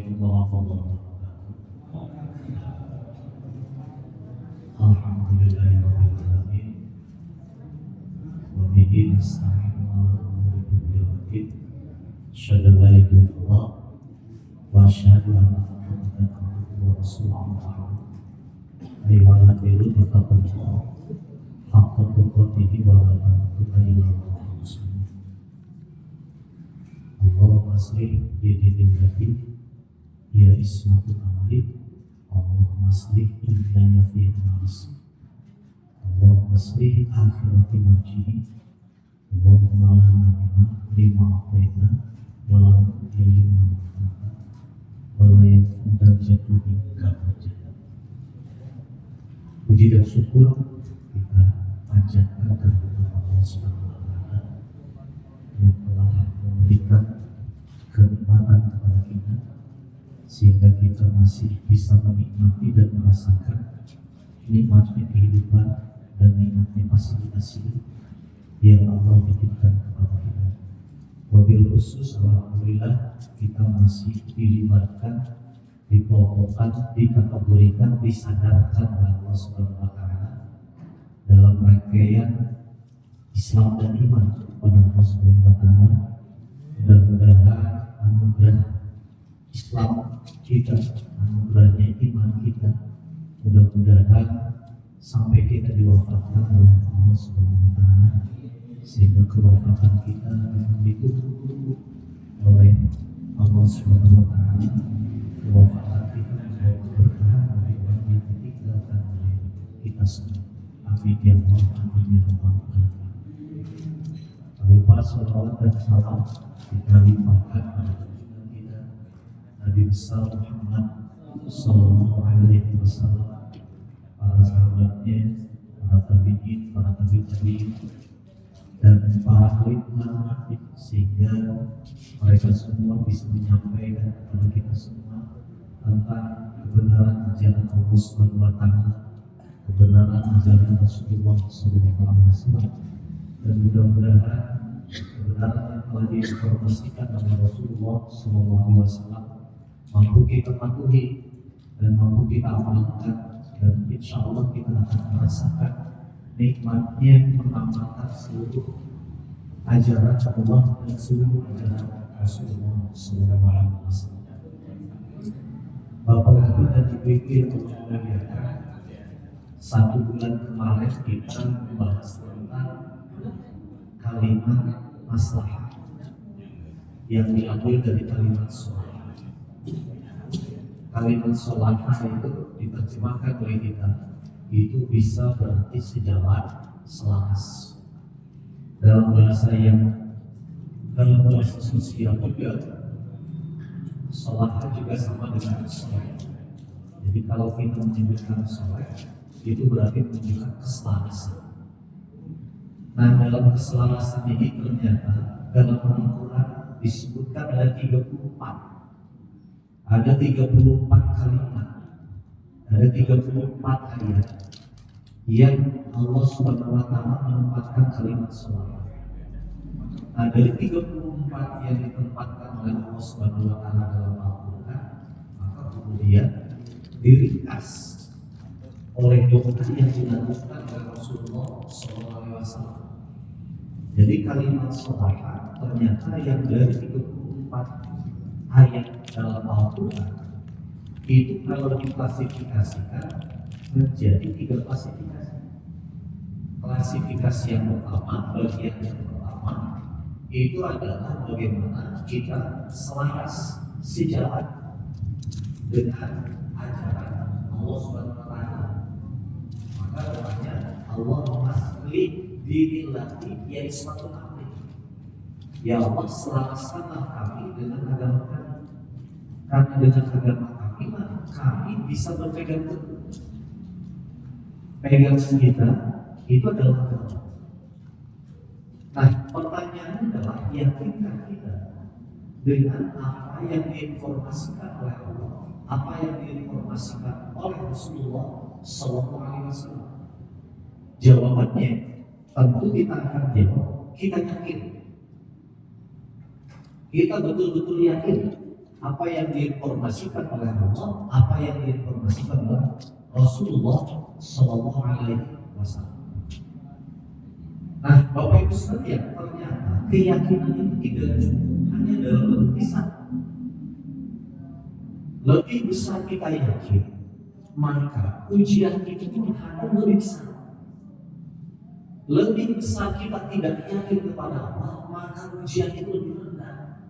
Assalamualaikum warahmatullahi wabarakatuh. Alhamdulillahirabbil alamin. Wa bihi nasta'inu ala umuri dunya waddin. Asyhadu an la ilaha illallah wa asyhadu anna Muhammadan abduhu wa rasuluh. Ayyuhalladzina amanu haqqa tuqatih wa la tamutunna illa wa antum muslimun. Allahumma aslih bidini hati ya ismatul amri. Allahumma aslih dunyaya fi nafsi. Allahumma aslih akhirati marji'i. Allahumma la mani'a lima a'taita wa la mu'tiya lima mana'ta wa la yanfa'u jaddu minka al-jaddu. Puji dan syukur kita panjatkan kepada Allah Subhanahu wa taala yang telah memberikan kenikmatan kepada kita sehingga kita masih bisa menikmati dan merasakan nikmatnya kehidupan dan nikmatnya fasilitas yang Allah titipkan kepada kita. Wabil khusus alhamdulillah kita masih dilibatkan, dikelompokkan, dikategorikan, disadarkan oleh Allah Subhanahu wa taala dalam rangkaian Islam dan iman kepada Allah Subhanahu wa taala. Mudah-mudahan anugerah Islam kita, anugerahnya iman kita, mudah-mudahan sampai kita diwafatkan oleh Allah Subhanahu wa taala, sehingga kewafatan kita ditunggu oleh Allah Subhanahu wa taala. Kewafatan kita membawa keberkahan bagi orang yang ditinggalkan oleh kita semua. Amin ya Allah, amin ya Rabbal alamin. Lupa salawat dan salam kita limpahkan pada junjungan kita Nabi besar Muhammad sallallahu alaihi wasallam, para sahabatnya, para tabi'in, para tabi'in, dan para ulama, sehingga mereka semua bisa menyampaikan kepada kita semua tentang kebenaran ajaran Allah Subhanahu wa taala, kebenaran ajaran Rasulullah sallallahu alaihi wasallam, dan mudah-mudahan kebenaran yang telah diinformasikan oleh Rasulullah sallallahu alaihi wasallam mampu kita patuhi dan mampu kita amalkan, dan insya Allah kita akan merasakan nikmatnya mengamalkan seluruh ajaran Allah dan seluruh ajaran Rasulullah sallallahu alaihi wasallam. Bapak Ibu dan Ibu memuliakan, 1 bulan kemarin kita membahas tentang kalimat maslahah yang diambil dari kalimat sholahah. Kalimat sholahah itu diterjemahkan oleh kita, itu bisa berarti sejalan, selaras. Dalam bahasa sosial juga, sholahah juga sama dengan soleh. Jadi kalau kita menyebutkan soleh, itu berarti menunjukkan keselarasan. Nah, dalam keselarasan ini ternyata dalam Al-Quran disebutkan ada 34. Ada 34 kalimat, ada 34 ayat yang Allah Subhanahu wa taala menempatkan kalimat sholahah. Nah, dari 34 yang ditempatkan oleh Allah Subhanahu wa taala dalam Al-Quran, maka kemudian diringkas oleh doa yang dilakukan oleh Rasulullah SAW. Jadi kalimat sholahah ternyata yang dari 34 ayat dalam Al-Quran itu kalau diklasifikasikan menjadi 3 klasifikasi. Klasifikasi yang pertama, bagian yang pertama itu adalah bagaimana kita selaras, sejalan dengan ajaran Allah Subhanahu wa taala. Maka doanya Allahumma aslih dinillati ya ismatul amri. Ya Allah, selaraskanlah kami dengan agama kami. Karena dengan agama kami, kami bisa berpegang teguh. Pegangan kita itu adalah agama. Nah, pertanyaannya adalah, yakinkah kita dengan apa yang diinformasikan oleh Allah, apa yang diinformasikan oleh Rasulullah sallallahu alaihi wasallam? Jawabannya tentu kita akan jawab, kita yakin. Kita betul-betul yakin apa yang diinformasikan oleh Allah, apa yang diinformasikan oleh Rasulullah Shallallahu Alaihi Wasallam. Nah, Bapak Ibu sekalian, ternyata keyakinan itu tidak cukup hanya dalam bentuk lisan. Lebih besar kita yakin, maka ujian itu menghadap lebih besar. Lebih besar kita tidak yakin kepada Allah, maka ujian itu lebih rendah.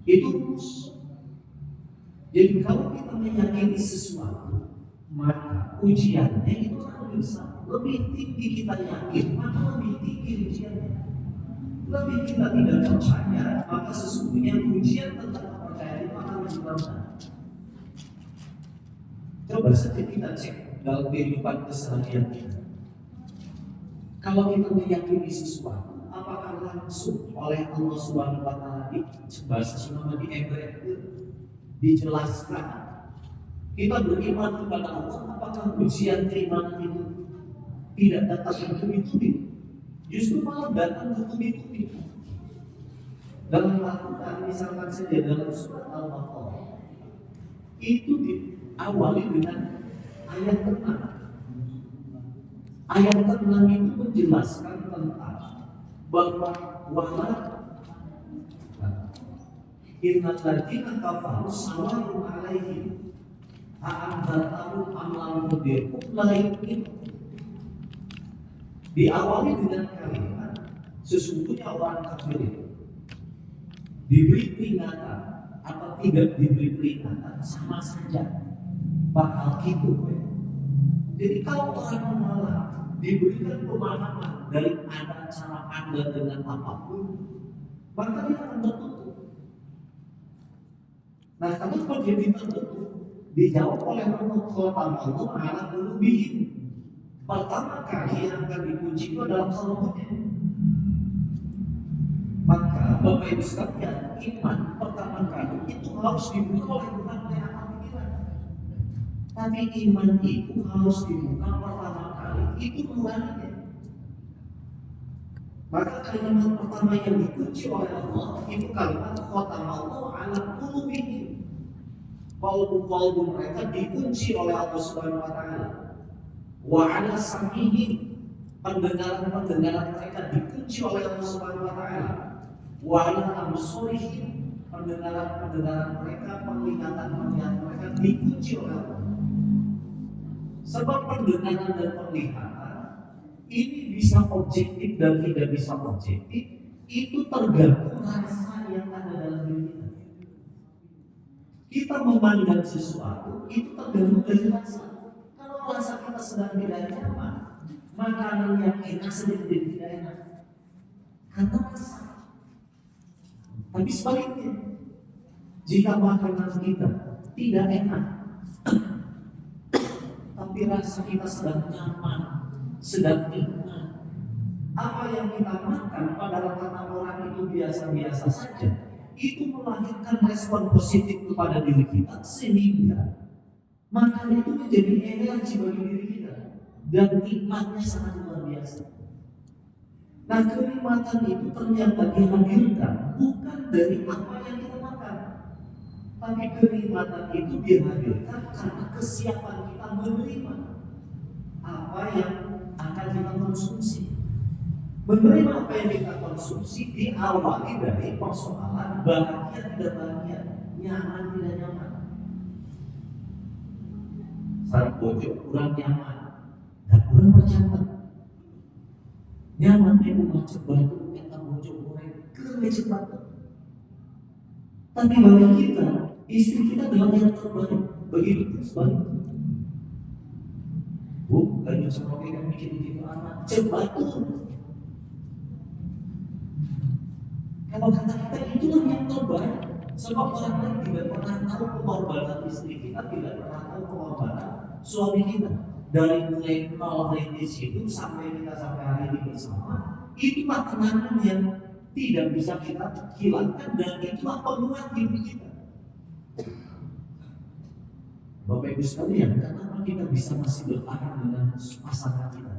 Itu rumus. Jadi kalau kita meyakini sesuatu, maka ujiannya itu akan lebih besar. Lebih tinggi kita yakin, maka lebih tinggi ujiannya. Lebih kita tidak percaya, maka sesungguhnya ujian tentang kepercayaan itu akan lebih rendah. Coba saja kita cek dalam kehidupan keseharian kita. Kalau kita meyakini sesuatu, apakah langsung oleh Allah Subhanahu wa Ta'ala bahasa Sunda di dijelaskan? Kita beriman kepada Allah, apakah ujian keimanan itu tidak datang bertubi-tubi? Justru malah datang bertubi-tubi. Dalam Al-Quran, misalkan saja dalam surat Al-Baqarah, itu diawali dengan ayat tenang. Ayat tenang itu menjelaskan tentang bahwa wala innal ladzina kafaru sawa'un 'alaihim a'anzartahum am lam tunzirhum la yu'minun. Diawali dengan kalimat sesungguhnya orang kafir itu diberi peringatan atau tidak diberi peringatan sama saja bakal gitu. Jadi kalau orang menolak diberikan pemahaman dari ada cara pandang dengan apapun, maka dia akan tertutup. Nah, kenapa dia tertutup? Dijawab oleh Allah ala qulubihim. Pertama kali yang akan dikunci itu adalah kalbunya. Maka Bapak Ibu sekalian, iman pertama kali itu harus dibuka oleh bukan oleh akal pikiran. Tapi iman itu harus dibuka pertama kali itu nuraninya. Maka kalimat pertama yang dikunci oleh Allah itu kalimat khatamallahu ala qulubihim. Qalbu mereka dikunci oleh Allah Subhanahu wa Ta'ala. Wa ala sam'ihim, pendengaran mereka dikunci oleh Allah Subhanahu wa Ta'ala. Wa ala absarihim, pendengaran mereka, penglihatan mereka dikunci oleh Allah. Sebab pendengaran dan penglihatan ini bisa objektif dan tidak bisa objektif, itu tergantung rasa yang ada dalam diri kita. Kita memandang sesuatu itu tergantung dari rasa. Kalau rasa kita sedang tidak nyaman, makanan yang enak sedang tidak enak karena rasa. Tapi sebaliknya, jika makanan kita tidak enak, tapi rasa kita sedang nyaman, sedang nikmat, apa yang kita makan pada kata orang itu biasa-biasa saja, itu melahirkan respon positif kepada diri kita sehingga makanan itu menjadi energi bagi diri kita dan nikmatnya sangat luar biasa. Nah, kenikmatan itu ternyata dihadirkan bukan dari apa yang kita makan, tapi kenikmatan itu dihadirkan karena kesiapan kita menerima apa yang akan kita konsumsi. Menerima apa yang kita konsumsi diawali dari persoalan bahagia tidak bahagia, nyaman tidak nyaman. Sarap pojok kurang nyaman dan kurang bercatat. Nyaman itu macam batu kita pojok goreng kurang cepat. Tapi bagi kita, istri kita adalah yang terbaik. Begitu sebaliknya. Bu, kayu seperti yang bikin anak cepat tuh. Kalau kata kita itulah yang terbaik. Sebab orang lain tidak pernah tahu pengorbanan istri kita, tidak pernah tahu pengorbanan suami kita. Dari mulai nol rintis hidup sampai kita sampai hari ini bersama, itulah kenangan yang tidak bisa kita hilangkan dan itulah penguat hidup kita. Bapak Ibu sekalian, kenapa kita bisa masih bertahan dengan pasangan kita?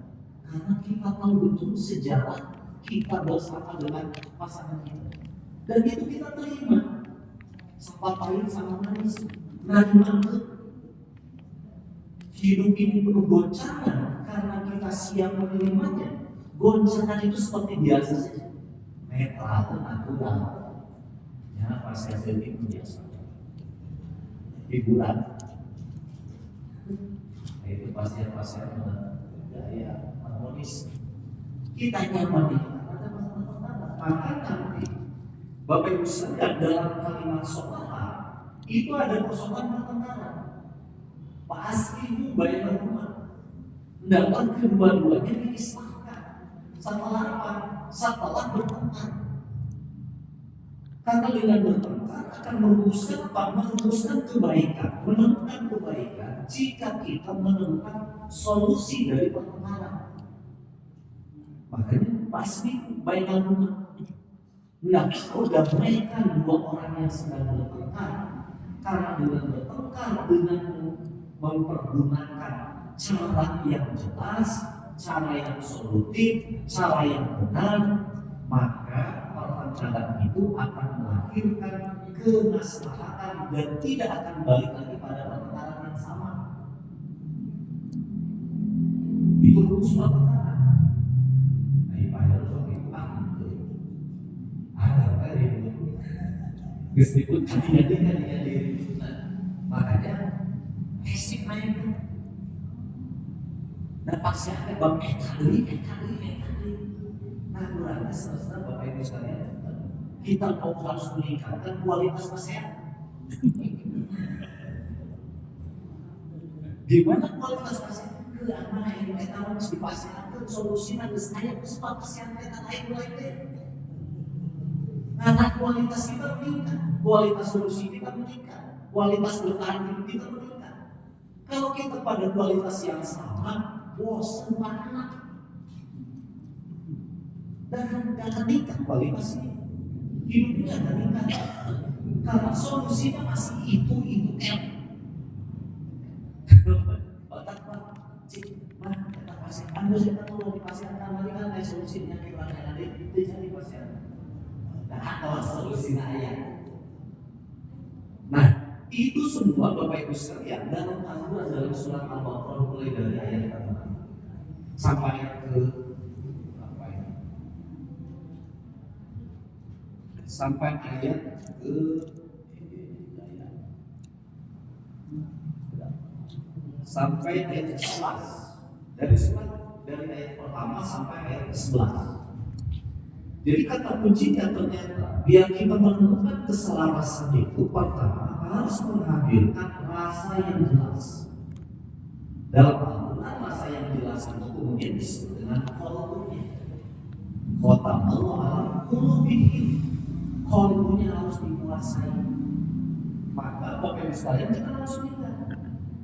Karena kita tahu betul sejarah kita bersama dengan pasangan kita. Dan itu kita terima. Sama pahit sama manis. Nerima hidup ini penuh goncangan karena kita siap menerimanya. Goncangan itu seperti biasa saja. Netral, natural. Ya, pasien itu biasa. Hiburan. Itu pasien-pasien gaya harmonis. Kita nyaman itu ada masalah. Maka nanti Bapak Ibu sekalian dalam kalimat sholat itu ada persoalan pertengkaran. Pasti banyak rumah. Dapat kedua-duanya diislamkan. Setelah apa? Setelah bertengkar. Karena dengan bertengkar akan merumuskan apa? Merumuskan kebaikan, menemukan kebaikan jika kita menemukan solusi dari pertengkaran. Makanya pasti baiklah rumah. Nah, udah damaikan dua orang yang sedang bertengkar. Karena dengan bertengkar, dengan mempergunakan cara yang jelas, cara yang solutif, cara yang benar, maka pertengkaran itu akan melahirkan kemaslahatan dan tidak akan balik lagi pada pertengkaran yang sama. Itu rumus pertengkaran. Nah, Pak Yusuf itu ada kali meskipun tidak diri. Makanya esik main. Dan pasti ada bang kali. Nah, kurangnya selesai Bapak Ibu sekalian. Kita harus meningkatkan kualitas pasien. Gimana kualitas pasien? Karena yang kita harus dipastikan solusinya ke saya sebab pasien kita naik mulai deh. Karena kualitas kita meningkat, kualitas solusi kita meningkat, kualitas bertahan hidup kita meningkat. Kalau kita pada kualitas yang sama, bosan banget. Dan akan meningkat kualitasnya. Hidupnya akan meningkat. Karena solusinya masih itu kan. Otak kata pasien, Anda saya tahu di pasien lagi kan ada solusinya kita ada di jadi pasien. Nah, kalau solusinya ya. Nah, itu semua Bapak Ibu sekalian dalam Al-Quran dalam surat Al-Baqarah mulai dari ayat pertama sampai ayat ke apa ini? Sampai ayat ke sampai ayat ke-11. Dari ayat pertama sampai ayat ke-11. Jadi kata kuncinya ternyata biar kita menemukan keselarasan itu pertama harus menghadirkan rasa yang jelas. Dalam Al-Quran rasa yang jelas itu kemudian disebut dengan qalbunya. Kota Allah qulubihim. Qalbunya harus dikuasai. Maka Bapak Ibu sekalian kita harus minta.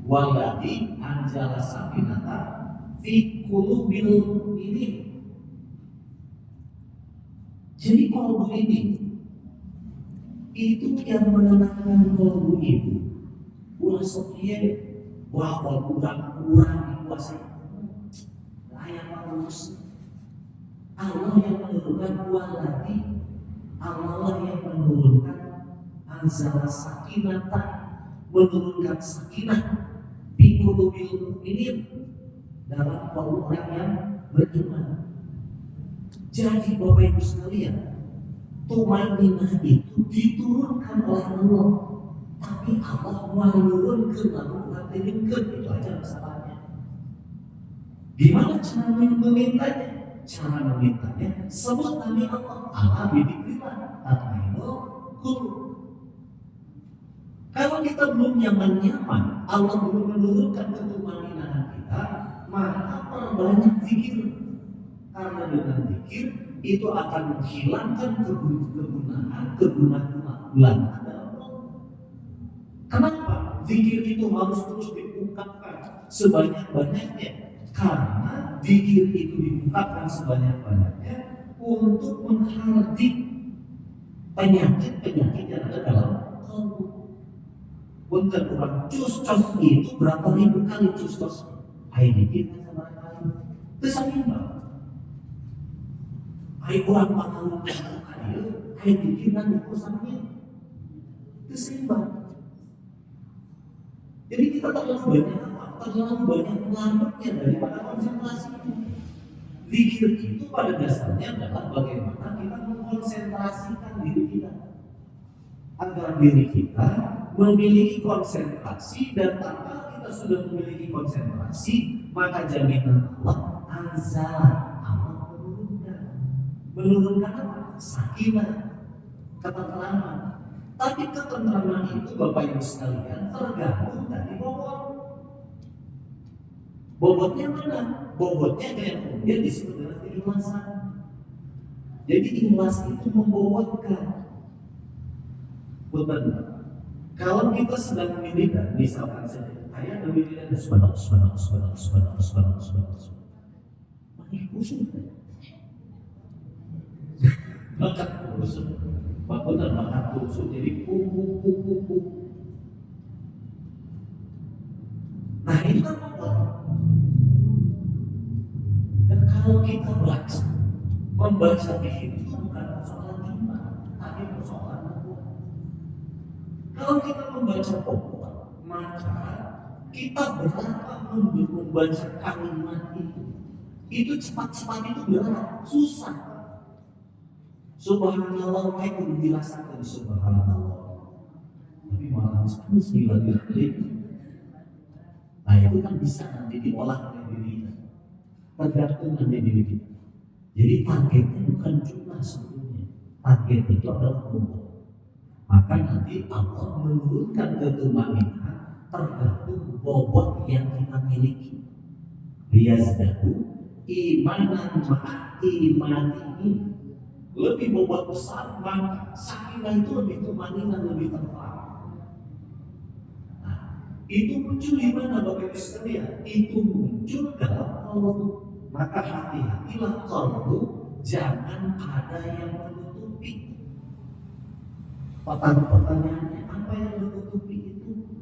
Walladzi anzala sakinata fi qulubil mu'minin. Jadi kalbu ini itu yang menenangkan kalbu itu. Ulah setia, wah kalau kurang dikuasai. Ayat manusia. Allah yang menurunkan walladzi, Allah yang menurunkan anzala sakinata, menurunkan sakinah fi qulubil mu'minin dalam kalbu orang yang beriman. Jadi Bapak Ibu sekalian, tumaninah itu diturunkan oleh Allah, tapi Allah menurunkan lalu menurunkan itu aja masalahnya. Gimana cara memintanya? Cara memintanya sebut nama Allah bidikrillah atmainul qulub. Kalau kita belum nyaman, Allah belum menurunkan ketumaninan kita, maka perbanyak zikir. Karena dengan zikir itu akan menghilangkan kegunaan dalam Allah. Kenapa? Zikir itu harus terus diungkapkan sebanyak-banyaknya. Karena zikir itu diungkapkan sebanyak-banyaknya untuk menghardik penyakit-penyakit yang ada dalam kalbu. Untuk orang cus-cus itu berapa ribu kali cus-cus? Ayo dikit sama kali. Kesalimbang. Ayo orang makan kali, pakai pikiran dan urusannya itu seimbang. Jadi kita terlalu banyak melambatnya daripada konsentrasi. Zikir itu pada dasarnya adalah bagaimana kita mengkonsentrasikan diri kita agar diri kita memiliki konsentrasi, dan tanpa kita sudah memiliki konsentrasi maka jaminan Allah anzal Allah menurunkan apa? Sakinah, ketentraman. Tapi ketentraman itu Bapak Ibu sekalian tergantung dari bobot. Bobotnya mana? Bobotnya yang kemudian disebut dengan keikhlasan. Jadi ikhlas itu membobotkan. Betul. Kalau kita sedang memilih, misalkan saja, saya memilih subhanallah. Maka khusyuk. Maka khusyuk. Betul, maka khusyuk. Jadi kuku. Nah itu kan bobot. Dan kalau kita membaca zikir itu bukan persoalan cuma, tapi persoalan bobot. Kalau kita membaca bobot, maka kita berapa membaca kalimat itu cepat-cepat itu berat, susah. Subhanallah itu dirasakan subhanallah. Tapi malah sekali lagi. Nah itu kan bisa nanti diolah oleh diri kita, tergantung dari diri kita. Jadi targetnya bukan jumlah sebetulnya, target itu adalah bobot. Maka nanti Allah menurunkan ketumaninah tergantung bobot yang kita miliki. Liyazdadu imanan ma'a imanihi. Lebih bobot besar, maka sakinah itu lebih tumaninah, lebih tenang. Nah, itu muncul di mana Bapak Ibu sekalian? Itu muncul dalam qalbu. Maka hati-hatilah qalbu, jangan ada yang menutupi. Pertanyaannya, apa yang menutupi itu?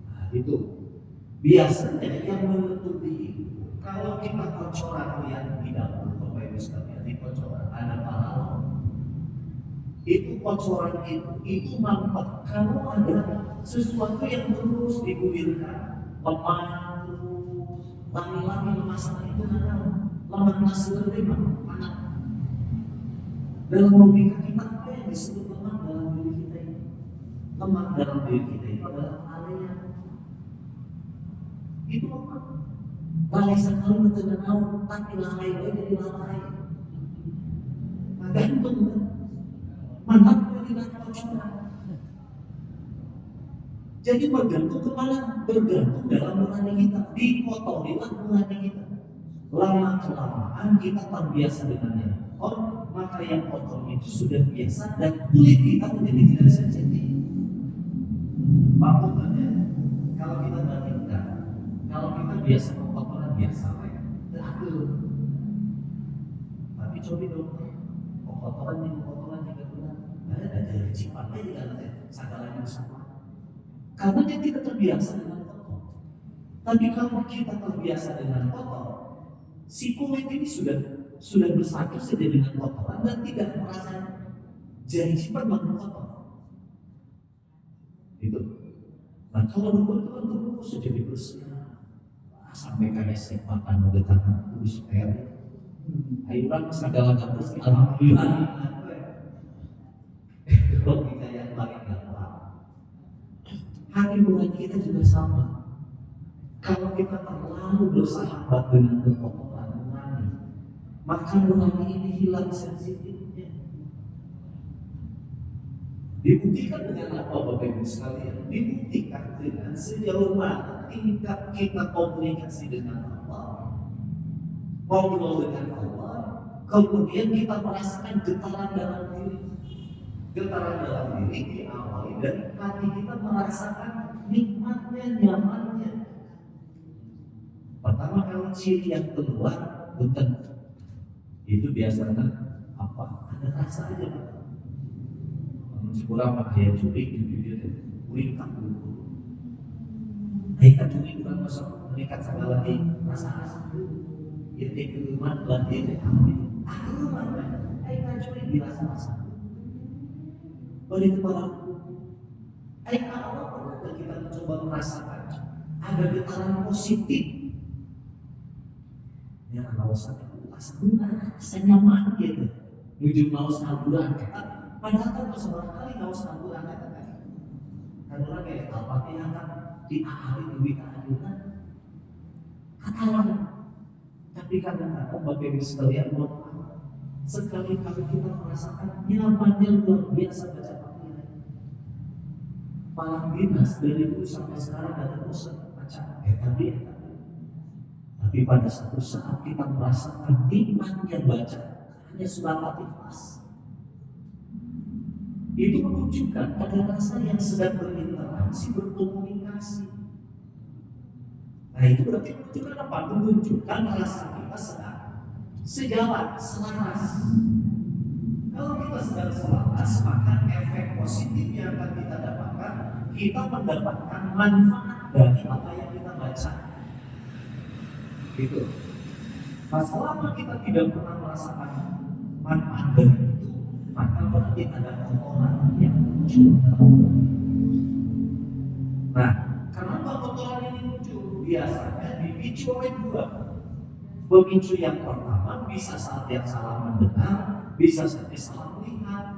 Nah, itu biasanya yang menutupi itu. Kalau kita kocoran yang di dapur, Bapak Ibu sekalian, di kocoran ada paralon. Itu kocoran itu nampak kalau ada sesuatu yang terus digulirkan, lemah terus, lagi-lagi masalah itu lemah nasir mana? Dalam logika kita apa yang disebut lemah dalam diri kita ini? Lemah dalam diri kita itu adalah kelalaian. Itu lemah. Lalai sekali betul tahu, tapi lalai jadi lalai. Gantung kan? Mana tidak kocoran. Jadi bergantung kemana? Bergantung dalam nurani kita. Dikotorilah nurani kita. Lama kelamaan kita terbiasa dengan yang kotor, maka yang kotor itu sudah biasa dan kulit kita menjadi tidak sensitif. Maksudnya, kalau kita bandingkan, kalau kita biasa kotoran biasa, teratur. Tapi coba dong, kotoran juga benar. Ada dari cipannya juga ada sadarannya sama. Karena dia tidak terbiasa dengan kotor. Tapi kalau kita terbiasa dengan kotor, si kulit ini sudah bersatu saja dengan kotoran dan tidak merasa jari cipan makin kotor. Itu. Nah kalau betul kan terus saja dibersih, sampai kayak sepatan udah tangan tulis air. Ayo orang segala bersih, alhamdulillah. Logika yang paling gampang. Hati nurani kita juga sama. Kalau kita terlalu bersahabat dengan kekotoran nurani, maka nurani ini hilang sensitifnya. Dibuktikan dengan apa Bapak Ibu sekalian? Dibuktikan dengan sejauh mana tingkat kita komunikasi dengan Allah, ngobrol dengan Allah, kemudian kita merasakan getaran dalam diri. Getaran dalam diri diawali dari hati kita merasakan nikmatnya, nyamannya. Pertama kali ciri yang keluar, bukan itu biasanya apa? Ada rasa aja. Kurang pakai curi dia ulikat dulu. Ikat curi bukan masuk mengikat segala lagi rasa. Itu keluman lagi itu. Ikat curi dirasa-rasa. beri kepadaku. Allah pernah kita mencoba merasakan ada getaran positif. Ya kalau saya nyaman gitu. Ujung mau Al-Quran padahal kan seberapa kali mau Al-Quran kan? Karena kayak Al-Fatihah kan diakali duit keadilan katakan. Tapi kadang-kadang Bapak Ibu sekalian, sekali kali kita merasakan nyamannya luar biasa baca Fatihah. Malam dinas dari dulu sampai sekarang ada terus baca tapi pada satu saat kita merasakan nikmatnya baca hanya surat Al-Ikhlas, itu menunjukkan ada rasa yang sedang berinteraksi, berkomunikasi. Nah itu berarti menunjukkan apa? Menunjukkan rasa kita sedang sejalan, selaras. Kalau kita sedang selaras, maka efek positif yang akan kita dapatkan, kita mendapatkan manfaat dari apa yang kita baca. Gitu. Nah, selama kita tidak pernah merasakan manfaat dari itu, maka berarti ada kotoran yang muncul. Nah, kenapa kotoran ini muncul? Biasanya dipicu oleh dua. Pemicu yang pertama bisa saat yang salah mendengar, bisa saat yang salah melihat.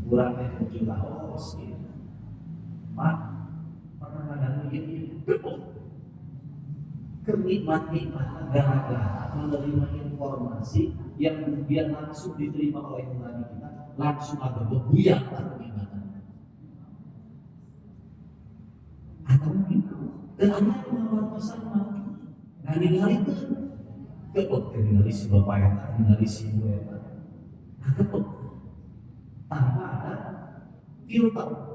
Kurangnya muncul haus gitu. Pak, pernah ada begini? Kenikmat-nikmat gara-gara menerima informasi yang kemudian langsung diterima oleh nurani kita, langsung ada berbuyar kenikmatan. Atau kita dan anak menawar sama nari itu kepot dari si bapak yang dari si ibu yang kepot tanpa ada filter.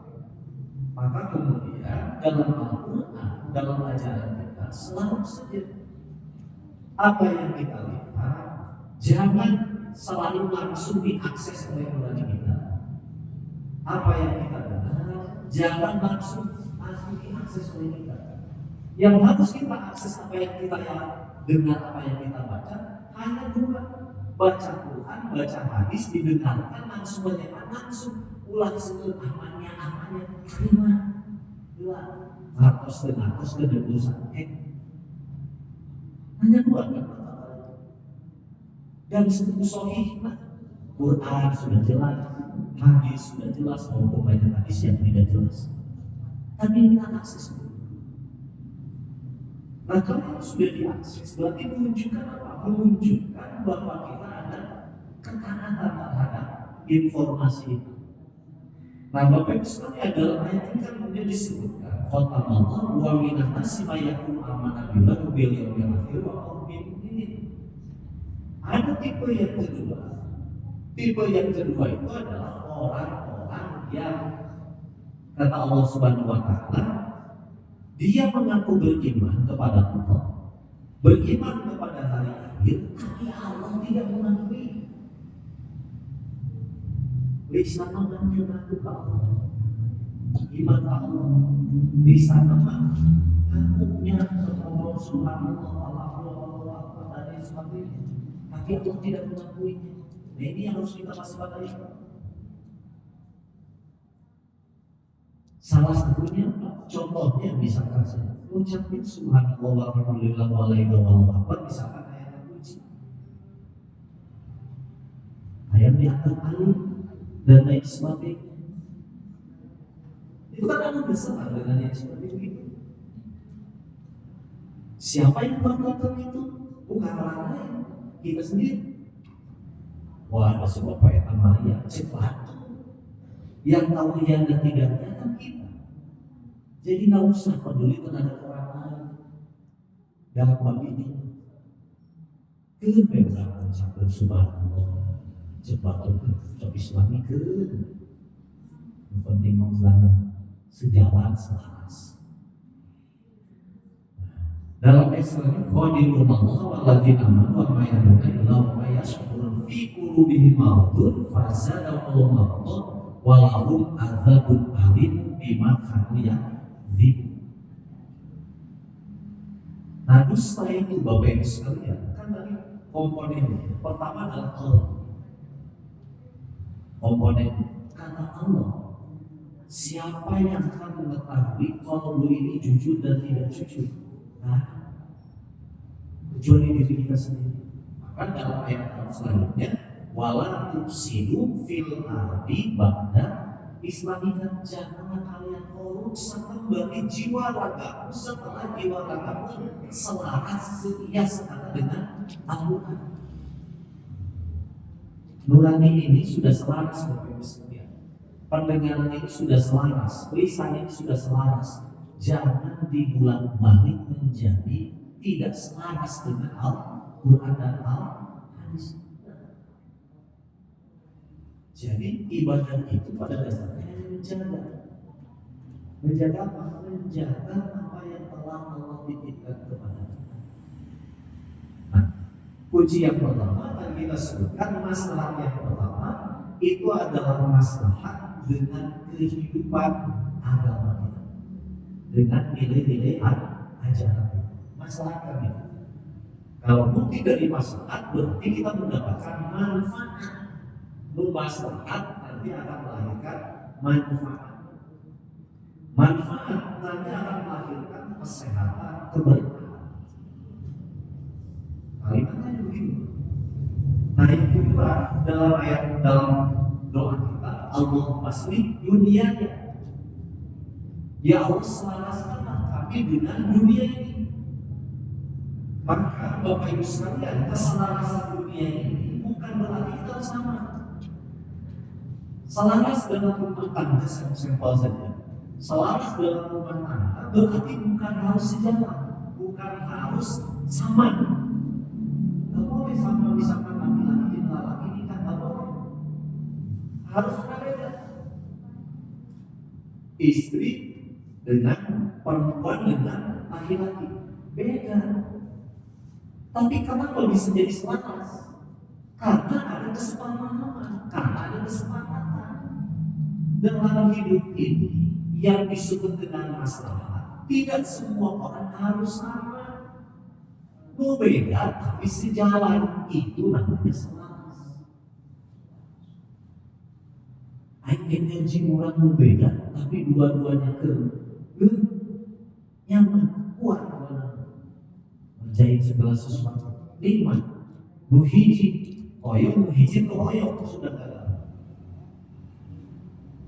Maka kemudian dalam Al-Quran, dalam ajaran kita selalu saja apa yang kita lihat jangan selalu langsung diakses oleh nurani kita. Apa yang kita dengar jangan langsung diakses oleh kita. Yang harus kita akses apa yang kita dengar, apa yang kita baca hanya dua: baca Quran, baca hadis, didengarkan langsung, menyebar langsung, ulang sebut amannya terima dua atas dan urusan hanya dua kan. Dan sebut sahih Quran sudah jelas, hadis sudah jelas, maupun banyak hadis yang tidak jelas, tapi kita akses. Nah kalau sudah diakses berarti menunjukkan apa? Menunjukkan bahwa kita ada ketaatan terhadap informasi itu. Nah Bapak Ibu sekalian, dalam ayat ini kan kemudian disebutkan khatamallahu wa minan nasi may yaqulu amanna billahi wal yawmil akhir wa hum mu'minun. Ada tipe yang kedua. Tipe yang kedua itu adalah orang-orang yang kata Allah Subhanahu wa taala, dia mengaku beriman kepada Allah, beriman kepada hari akhir, tapi Allah tidak mengakui. Lisan orang mengaku Allah, iman Allah, lisan orang ngakuknya Allah Subhanahu Allah dan sebagainya, tapi Allah tidak mengakuinya. Nah ini yang harus kita waspadai. Salah satunya, contohnya misalkan saya ucapin subhanallah walhamdulillah walaikumsalam apa misalkan ayat terpuji, ayat diangkat alif dan lain sebagainya. Itu kan akan bersama dengan yang seperti itu. Siapa yang melakukan itu? Bukan orang lain, kita sendiri. Wah, ada sebuah ayat Maria cepat. Yang tahu yang dan tidaknya kan kita. Jadi nggak usah peduli terhadap orang lain dalam bab ini. Memang sampai subhanallah cepat untuk Islami yang penting membangun sejalan selaras. Dalam Islam qadirun Allah walladzina amanu wa may yad'una illa wa may yashkurun fi qulubihim maradun fazadahum Allah walahum adzabun alim bima kanu yakdzibun. Nah, dusta itu Bapak Ibu sekalian kan dari komponennya. Pertama adalah komponen Kata Allah, siapa yang akan mengetahui kalau ini jujur dan tidak jujur? Nah, kecuali diri kita sendiri. Maka dalam ayat selanjutnya, wala tufsidu fil ardi ba'da islamiha, janganlah kalian korupsi kembali jiwa raga setelah jiwa raga selaras setia setara dengan Al-Quran. Nurani ini sudah selaras Bapak Ibu sekalian. Pendengaran ini sudah selaras, lisan ini sudah selaras. Jangan dibulat balik menjadi tidak selaras dengan Al-Quran dan Al-Hadis. Jadi ibadah itu pada dasarnya menjaga apa? Menjaga apa yang telah Allah titipkan kepada kita. Nah, kunci yang pertama yang kita sebutkan, masalah yang pertama itu adalah masalah dengan kehidupan agama kita, dengan nilai-nilai ajaran kita. Masalah kami. Kalau bukti dari masalah berarti kita mendapatkan manfaat. Maslahat nanti akan melahirkan manfaat. Manfaat nanti akan melahirkan kesehatan, keberkahan. Kalimatnya begitu. Nah yang kedua, dalam doa kita, Allahumma aslih dunianya. Ya Allah, selaraskanlah kami dengan dunia ini. Maka Bapak Ibu sekalian, keselarasan dunia ini bukan berarti kita sama. Selaras dalam rumah tangga, sampel saja. Selaras dalam rumah tangga berarti bukan harus sejalan, bukan harus sama. Gak boleh sama, misalkan laki-laki dengan laki nikah, gak boleh. Harus berbeda. Istri dengan perempuan dengan laki-laki beda. Tapi kenapa bisa jadi selaras? Karena ada kesepakatan, karena ada kesepakatan. Dalam hidup ini yang disebut dengan masalah, tidak semua orang harus sama. Berbeda tapi sejalan, itu namanya selaras. Energi orang berbeda tapi dua-duanya nyaman, kuat, menjahit segala sesuatu, nikmat, muhiji, koyok sudah ada.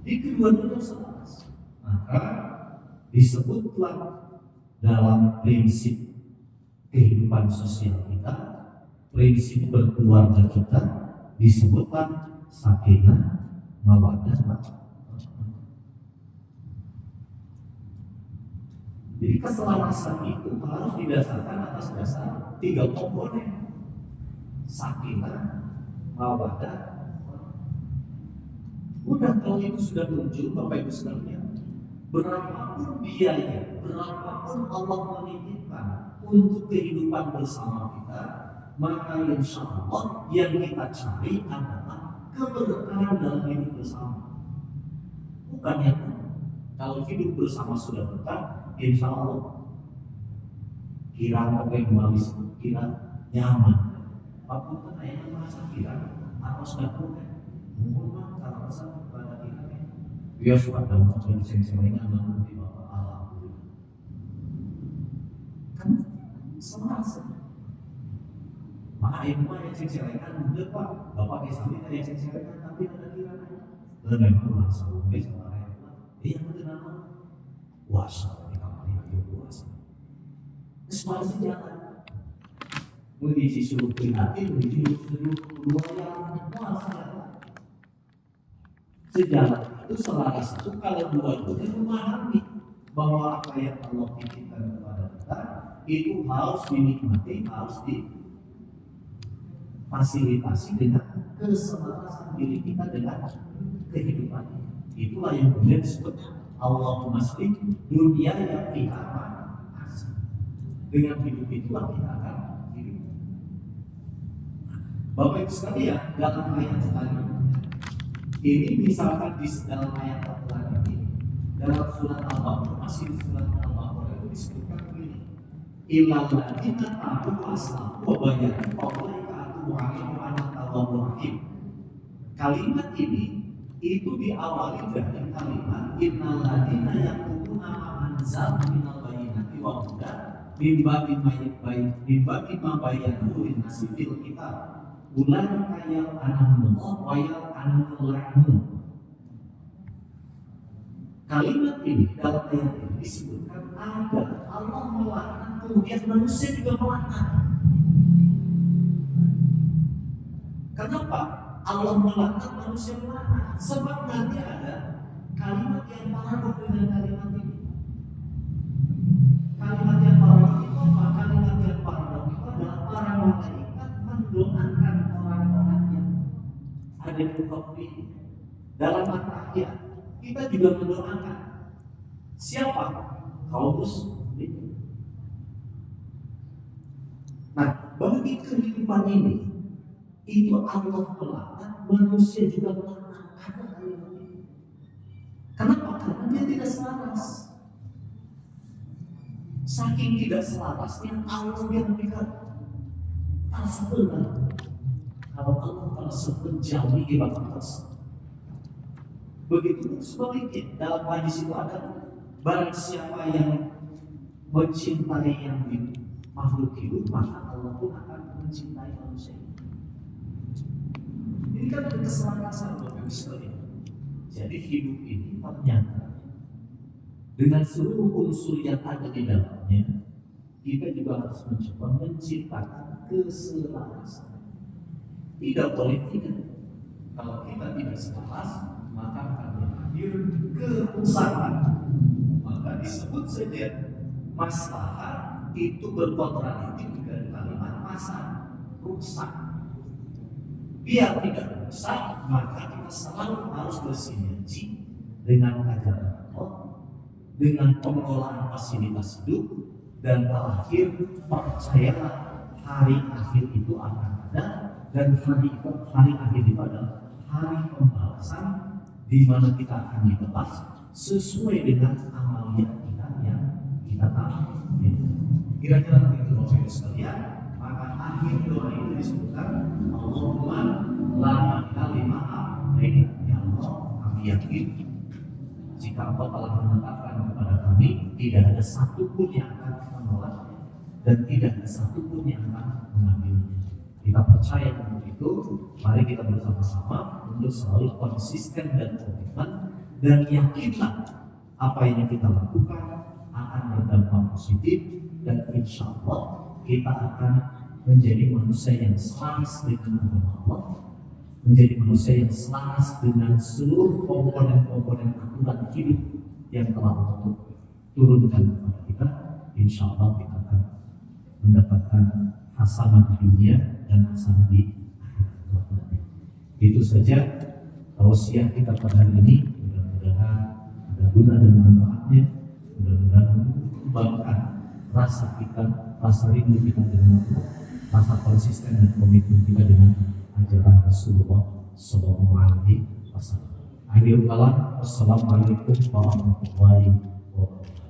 Di kedua-duanya selaras. Maka disebutlah dalam prinsip kehidupan sosial kita, prinsip berkeluarga kita, disebutlah sakinah, mawaddah, warahmah. Jadi keselarasan itu harus didasarkan atas dasar 3 komponen: sakinah, mawaddah. Udah kalau itu sudah muncul, Bapak Ibu sekalian, berapapun biaya, berapapun Allah menitipkan untuk kehidupan bersama kita, maka insya Allah yang kita cari adalah keberkahan dalam hidup bersama. Bukan yang kalau hidup bersama sudah berkah, insya Allah kira nyaman. Apapun yang merasa kira atau sudah berkah. Mungkin kalau rasa kepada kita dia suka dalam seng-sengnya lalu di bawah Allah. Kan selasa. Maka ilmu yang seng-sengan mudah Pak. Bapak Islam yang seng-sengan tapi ada kiranya. Memang langsung sama ayat. Dia benar puasa di kamar yang puasa. Semua sejalan. Mendidik suruh prihatin, mendidik suruh dua yang puasa. Sejalan itu selaras itu kalau dua-duanya memahami bahwa apa yang Allah titipkan kepada kita itu harus dinikmati, harus difasilitasi dengan keselarasan diri kita dengan kehidupan. Itulah yang kemudian disebut Allahumma aslih dunia yang fiha ma'asih. Dengan hidup itulah kita akan hidup. Bapak Ibu sekalian, dalam ayat selanjutnya ini misalkan di dalam ayat Al-Quran ini, dalam surat Al-Baqarah, masih di surat Al-Baqarah itu disebutkan begini: Illal ladzina tabu aslahu wa bayyanu faulaika atubu alaihim wa ana tawwabur rahim. Kalimat ini itu diawali dari kalimat innal ladzina yaquluna ma anzalna minal bayyinati wal huda min ba'di ma bayyanahu lin-nasi fil kitab ulaika yal'anuhumullah wa yal'anuhumul la'inun. Kalimat ini dalam ayat ini disebutkan ada Allah melaknat, kemudian manusia juga melaknat. Kenapa Allah melaknat, manusia melaknat? Sebab nanti ada kalimat yang paralel dengan kalimat ini. Kalimat yang paralel itu apa? Kalimat yang paralel itu adalah para malaikat mendoakan orang-orang yang ada di muka bumi. Dalam at-tahiyat kita juga mendoakan siapa? Kaum muslimin. Nah, bagi kehidupan ini itu Allah melaknat, manusia juga melaknat. Kenapa? Karena dia tidak selaras. Saking tidak selarasnya Allah yang memberikan tersebelah. Kalau Allah tersebut jauh ibadah tersebut. Begitu sebaliknya dalam hadis itu ada barang siapa yang mencintai yang makhluk hidup, maka Allah pun akan mencintai manusia. Ini kan ada keselarasan Bapak Ibu sekalian. Jadi hidup ini ternyata dengan seluruh unsur yang ada di dalamnya, kita juga harus mencoba menciptakan keselarasan. Tidak boleh tidak. Kalau kita tidak selaras, maka akan berakhir kerusakan. Maka disebut saja maslahat itu berkontradiktif dengan kalimat masalah, rusak. Biar tidak rusak, maka kita selalu harus bersinergi dengan ajaran Allah, dengan pengelolaan fasilitas hidup, dan terakhir percayalah hari akhir itu akan ada, dan hari akhir itu adalah hari pembalasan, di mana kita akan dibalas sesuai dengan amal yang kita tahu. Kira-kira begitu Bapak Ibu sekalian. Maka akhir doa itu disebutkan Allahumma la ilaha illa ya Allah, kami yakin jika Engkau telah menetapkan kepada kami tidak ada satupun yang akan menolaknya dan tidak ada satupun yang akan mengambilnya. Kita percaya untuk itu, mari kita bersama-sama untuk selalu konsisten dan komitmen, dan yakinlah apa yang kita lakukan akan berdampak positif, dan insya Allah kita akan menjadi manusia yang selaras dengan agama Allah, menjadi manusia yang selaras dengan seluruh komponen-komponen aturan hidup yang telah Allah turunkan kepada kita. Insya Allah kita akan mendapatkan hasanah di dunia dan hasanah di akhirat. Itu saja tausiah kita pada hari ini. Mudah-mudahan ada guna dan manfaatnya. Mudah-mudahan mengembangkan rasa kita, rasa rindu kita dengan Allah, rasa konsisten dan komitmen kita dengan ajaran Rasulullah Sallallahu Alaihi Wasallam. Akhirul kalam, wassalamualaikum warahmatullahi wabarakatuh.